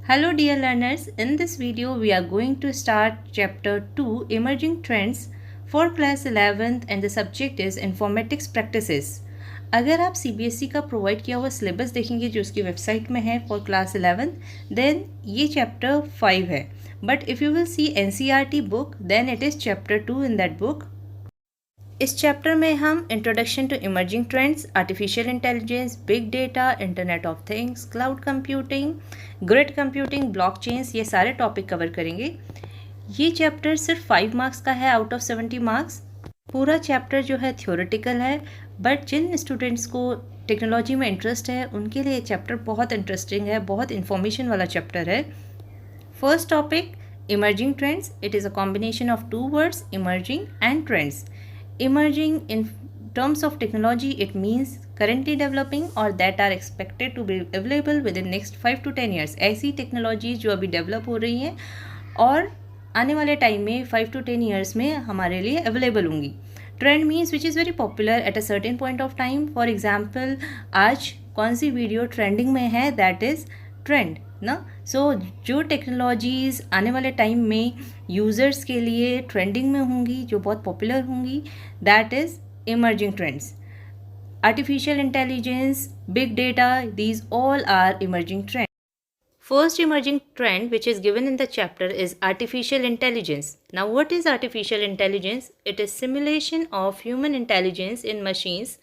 Hello dear learners, in this video we are going to start chapter 2 Emerging Trends for class 11th and the subject is Informatics Practices. अगर आप CBSE का provide किया हुआ syllabus देखेंगे जो उसकी website में है फॉर क्लास 11th देन ये चैप्टर 5 है, but if you will see NCERT book then it is chapter 2 in that book. इस चैप्टर में हम introduction to emerging trends, artificial intelligence, big data, internet of things, cloud computing, grid computing, blockchains, ये सारे topic cover करेंगे. ये chapter सिर्फ 5 marks का है आउट ऑफ 70 मार्क्स. पूरा चैप्टर जो है थ्योरेटिकल है, बट जिन स्टूडेंट्स को टेक्नोलॉजी में इंटरेस्ट है उनके लिए चैप्टर बहुत इंटरेस्टिंग है, बहुत इंफॉर्मेशन वाला चैप्टर है. First topic emerging trends. It is a combination of 2 words emerging and trends. Emerging in terms of technology, it means currently developing or that are expected to be available within next 5 to 10 years. ऐसी technologies जो अभी develop हो रही हैं और आने वाले time में 5 to 10 years में हमारे लिए अवेलेबल होंगी. Trend means which is very popular at a certain point of time. For example आज कौन सी वीडियो ट्रेंडिंग में है, दैट इज़ ट्रेंड ना. सो जो टेक्नोलॉजीज़ आने वाले टाइम में यूज़र्स के लिए ट्रेंडिंग में होंगी, जो बहुत पॉपुलर होंगी, that is emerging trends. Artificial intelligence, big data, these all are emerging trends. First emerging trend which is given in the chapter is artificial intelligence. Now what is artificial intelligence? It is simulation of human intelligence in machines.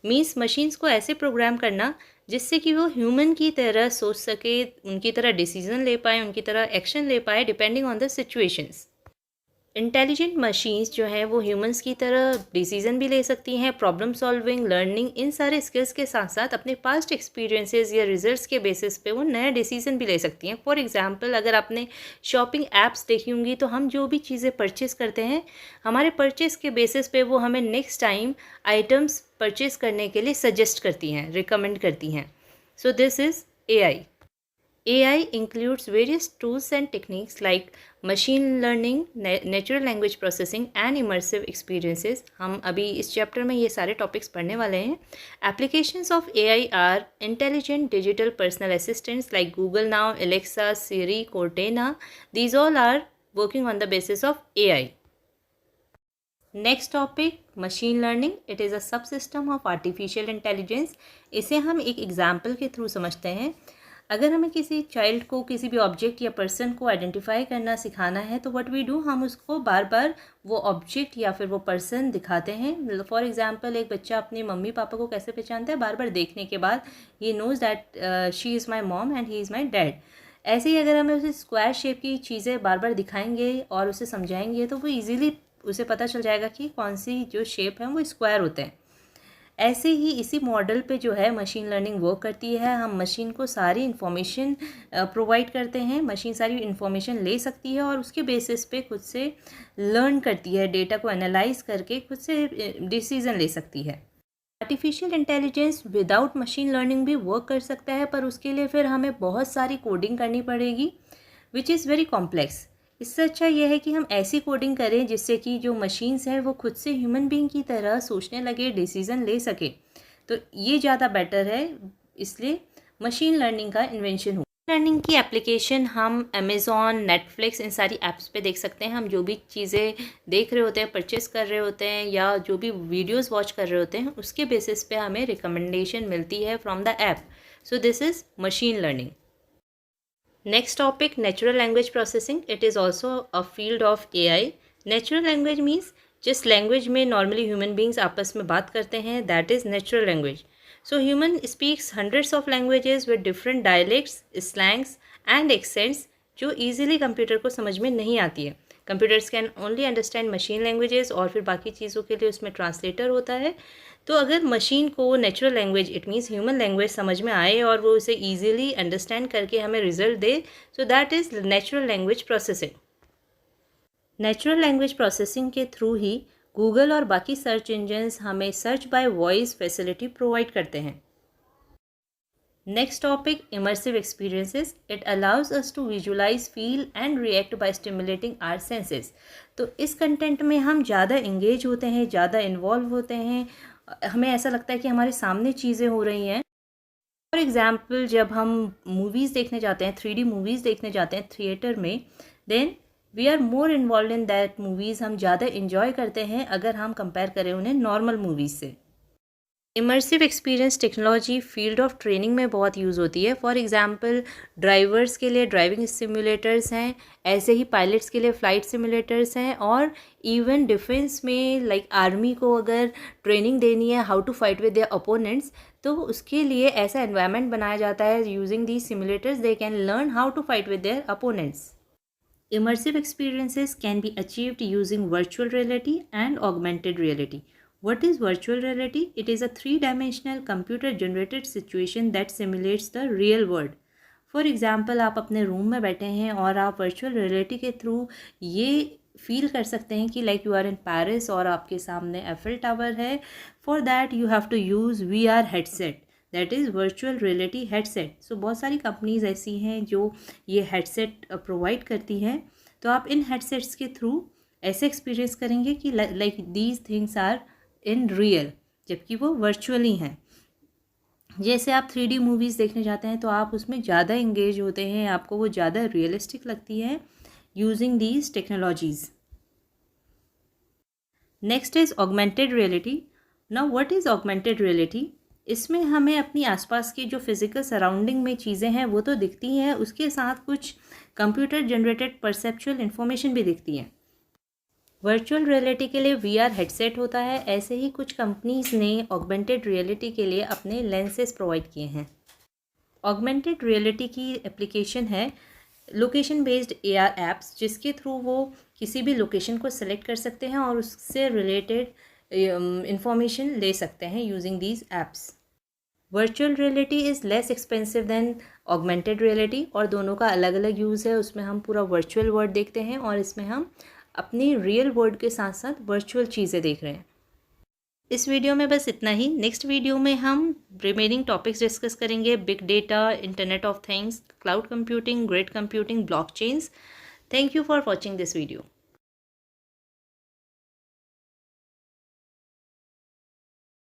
Means machines को ऐसे programme करना जिससे कि वो human की तरह सोच सके, उनकी तरह डिसीजन ले पाए, उनकी तरह एक्शन ले पाए depending on the situations. Intelligent machines जो हैं वो ह्यूमंस की तरह डिसीजन भी ले सकती हैं, प्रॉब्लम सॉल्विंग, लर्निंग, इन सारे स्किल्स के साथ साथ अपने पास्ट एक्सपीरियंसेस या रिजल्ट्स के बेसिस पे वो नया डिसीजन भी ले सकती हैं. फॉर एग्जांपल अगर आपने शॉपिंग ऐप्स देखी होंगी तो हम जो भी चीज़ें परचेज़ करते हैं हमारे परचेज़ के बेसिस पे वो हमें नेक्स्ट टाइम आइटम्स परचेज़ करने के लिए सजेस्ट करती हैं, रिकमेंड करती हैं. So this is AI. AI includes various tools and techniques like machine learning, natural language processing and immersive experiences. हम अभी इस चैप्टर में ये सारे टॉपिक्स पढ़ने वाले हैं. Applications of AI are intelligent digital personal assistants like Google Now, Alexa, Siri, Cortana. These all are working on the basis of AI. Next topic machine learning. It is a subsystem of artificial intelligence. इसे हम एक example के through समझते हैं. अगर हमें किसी child को किसी भी ऑब्जेक्ट या पर्सन को आइडेंटिफाई करना सिखाना है तो व्हाट वी डू, हम उसको बार बार वो ऑब्जेक्ट या फिर वो पर्सन दिखाते हैं. फॉर एग्जांपल एक बच्चा अपने मम्मी पापा को कैसे पहचानता है, बार बार देखने के बाद he knows that she is my mom and he is my dad. ऐसे ही अगर हमें उसे स्क्वायर शेप की चीज़ें बार बार दिखाएंगे और उसे समझाएंगे तो वो ईजिली उसे पता चल जाएगा कि कौन सी जो शेप है वो स्क्वायर होते हैं. ऐसे ही इसी मॉडल पे जो है मशीन लर्निंग वर्क करती है. हम मशीन को सारी इन्फॉर्मेशन प्रोवाइड करते हैं, मशीन सारी इन्फॉर्मेशन ले सकती है और उसके बेसिस पे खुद से लर्न करती है, डेटा को एनालाइज करके खुद से डिसीजन ले सकती है. Artificial intelligence without machine learning भी वर्क कर सकता है, पर उसके लिए फिर हमें बहुत सारी कोडिंग करनी पड़ेगी विच इज़ वेरी कॉम्प्लेक्स. इससे अच्छा यह है कि हम ऐसी कोडिंग करें जिससे कि जो मशीन्स हैं वो खुद से ह्यूमन बीइंग की तरह सोचने लगे, डिसीजन ले सके, तो ये ज़्यादा बेटर है. इसलिए मशीन लर्निंग का इन्वेंशन हुआ. लर्निंग की एप्लीकेशन हम अमेज़ॉन, नेटफ्लिक्स, इन सारी ऐप्स पे देख सकते हैं. हम जो भी चीज़ें देख रहे होते हैं, परचेस कर रहे होते हैं या जो भी वीडियोस वॉच कर रहे होते हैं उसके बेसिस पे हमें रिकमेंडेशन मिलती है from the app. So this is machine learning. Next topic, natural language processing. It is also a field of AI. Natural language means जिस language में normally human beings आपस में बात करते हैं, that is natural language. So human speaks hundreds of languages with different dialects, slangs and accents जो easily computer को समझ में नहीं आती है. Computers can only understand machine languages और फिर बाकी चीज़ों के लिए उसमें translator होता है. तो अगर मशीन को natural language, it means human language समझ में आए और वो उसे ईजिली अंडरस्टैंड करके हमें रिजल्ट दे, so that is natural language processing. Natural language processing के थ्रू ही गूगल और बाकी सर्च इंजन्स हमें search by voice facility provide करते हैं. Next topic immersive experiences. It allows us to visualise, feel and react by stimulating our senses. तो इस content में हम ज़्यादा इंगेज होते हैं, ज़्यादा इन्वॉल्व होते हैं, हमें ऐसा लगता है कि हमारे सामने चीज़ें हो रही हैं. फॉर एग्ज़ाम्पल जब हम मूवीज़ देखने जाते हैं, 3D मूवीज़ देखने जाते हैं थिएटर में, then we are more involve in that movies, हम ज़्यादा इन्जॉय करते हैं अगर हम कंपेयर करें उन्हें नॉर्मल मूवीज़ से। Immersive experience technology field of training में बहुत यूज़ होती है। फॉर एग्ज़ाम्पल ड्राइवर्स के लिए ड्राइविंग सिमुलेटर्स हैं, ऐसे ही पायलट्स के लिए फ़्लाइट सिमुलेटर्स हैं, और इवन डिफेंस में लाइक आर्मी को अगर ट्रेनिंग देनी है how to fight with their opponents, तो उसके लिए ऐसा एनवायरनमेंट बनाया जाता है using these simulators, they can learn how to fight with their opponents. Immersive experiences can be achieved using virtual reality and augmented reality. What is virtual reality? It is a three-dimensional computer-generated situation that simulates the real world. For example, आप अपने room में बैठे हैं और आप virtual reality के through ये feel कर सकते हैं कि like you are in Paris और आपके सामने एफिल टावर है। For that you have to use VR headset, that is virtual reality headset. So बहुत सारी कंपनीज ऐसी हैं जो ये हेडसेट प्रोवाइड करती हैं, तो आप इन हेडसेट्स के थ्रू ऐसे एक्सपीरियंस करेंगे कि like these things are in real, जबकि वो वर्चुअली हैं। जैसे आप 3D मूवीज़ देखने जाते हैं तो आप उसमें ज़्यादा इंगेज होते हैं, आपको वो ज़्यादा रियलिस्टिक लगती है using these technologies. Next is augmented reality. Now what is augmented reality? इसमें हमें अपनी आसपास की जो फिज़िकल सराउंडिंग में चीज़ें हैं वो तो दिखती हैं, उसके साथ कुछ कंप्यूटर जनरेटेड परसेप्चुअल इन्फॉर्मेशन भी दिखती हैं। वर्चुअल रियलिटी के लिए VR हेडसेट होता है, ऐसे ही कुछ कंपनीज़ ने ऑगमेंटेड रियलिटी के लिए अपने लेंसेज प्रोवाइड किए हैं। ऑगमेंटेड रियलिटी की एप्लीकेशन है लोकेशन बेस्ड AR एप्स, जिसके थ्रू वो किसी भी लोकेशन को सेलेक्ट कर सकते हैं और उससे रिलेटेड इंफॉर्मेशन ले सकते हैं using these apps. Virtual reality is less expensive than augmented reality, और दोनों का अलग अलग यूज़ है। उसमें हम पूरा वर्चुअल वर्ल्ड देखते हैं और इसमें हम अपनी रियल वर्ल्ड के साथ साथ वर्चुअल चीज़ें देख रहे हैं। इस वीडियो में बस इतना ही। नेक्स्ट वीडियो में हम रिमेनिंग टॉपिक्स डिस्कस करेंगे, big data, internet of things, cloud computing, grid computing, blockchains. Thank you for watching this video.